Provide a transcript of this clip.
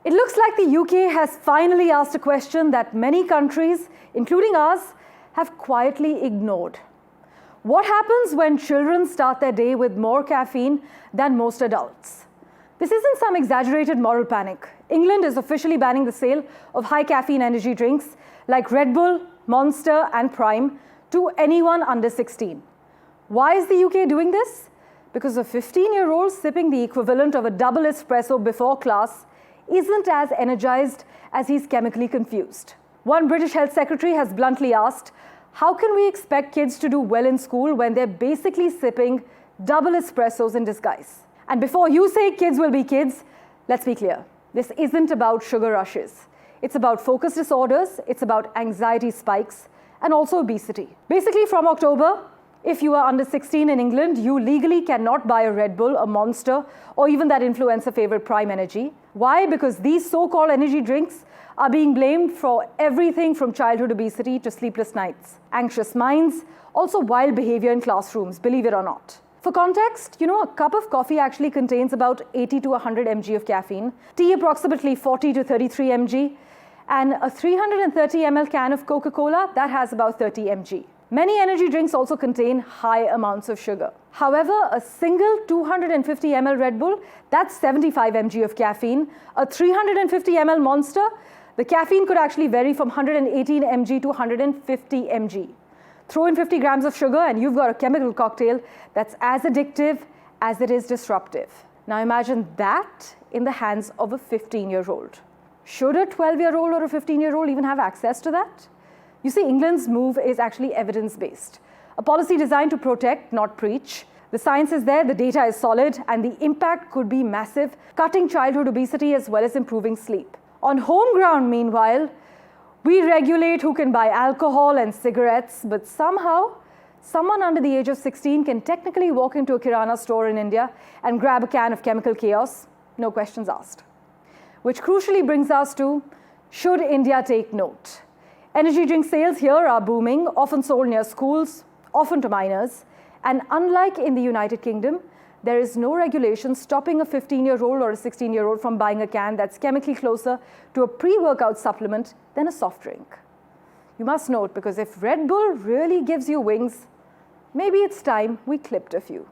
It looks like the UK has finally asked a question that many countries, including ours, have quietly ignored. What happens when children start their day with more caffeine than most adults? This isn't some exaggerated moral panic. England is officially banning the sale of high-caffeine energy drinks like Red Bull, Monster and Prime to anyone under 16. Why is the UK doing this? Because a 15-year-old sipping the equivalent of a double espresso before class isn't as energized as he's chemically confused. One British health secretary has bluntly asked, how can we expect kids to do well in school when they're basically sipping double espressos in disguise? And before you say kids will be kids, let's be clear. This isn't about sugar rushes. It's about focus disorders, it's about anxiety spikes, and also obesity. Basically, from October, if you are under 16 in England, you legally cannot buy a Red Bull, a Monster, or even that influencer favorite Prime Energy. Why? Because these so-called energy drinks are being blamed for everything from childhood obesity to sleepless nights, anxious minds, also wild behavior in classrooms, believe it or not. For context, a cup of coffee actually contains about 80 to 100 mg of caffeine, tea approximately 40 to 33 mg, and a 330 ml can of Coca-Cola that has about 30 mg. Many energy drinks also contain high amounts of sugar. However, a single 250 ml Red Bull, that's 75 mg of caffeine. A 350 ml Monster, the caffeine could actually vary from 118 mg to 150 mg. Throw in 50 grams of sugar and you've got a chemical cocktail that's as addictive as it is disruptive. Now imagine that in the hands of a 15-year-old. Should a 12-year-old or a 15-year-old even have access to that? You see, England's move is actually evidence-based. A policy designed to protect, not preach. The science is there, the data is solid, and the impact could be massive, cutting childhood obesity as well as improving sleep. On home ground, meanwhile, we regulate who can buy alcohol and cigarettes, but somehow, someone under the age of 16 can technically walk into a Kirana store in India and grab a can of chemical chaos, no questions asked. Which crucially brings us to, should India take note? Energy drink sales here are booming, often sold near schools, often to minors, and unlike in the United Kingdom, there is no regulation stopping a 15-year-old or a 16-year-old from buying a can that's chemically closer to a pre-workout supplement than a soft drink. You must note, because if Red Bull really gives you wings, maybe it's time we clipped a few.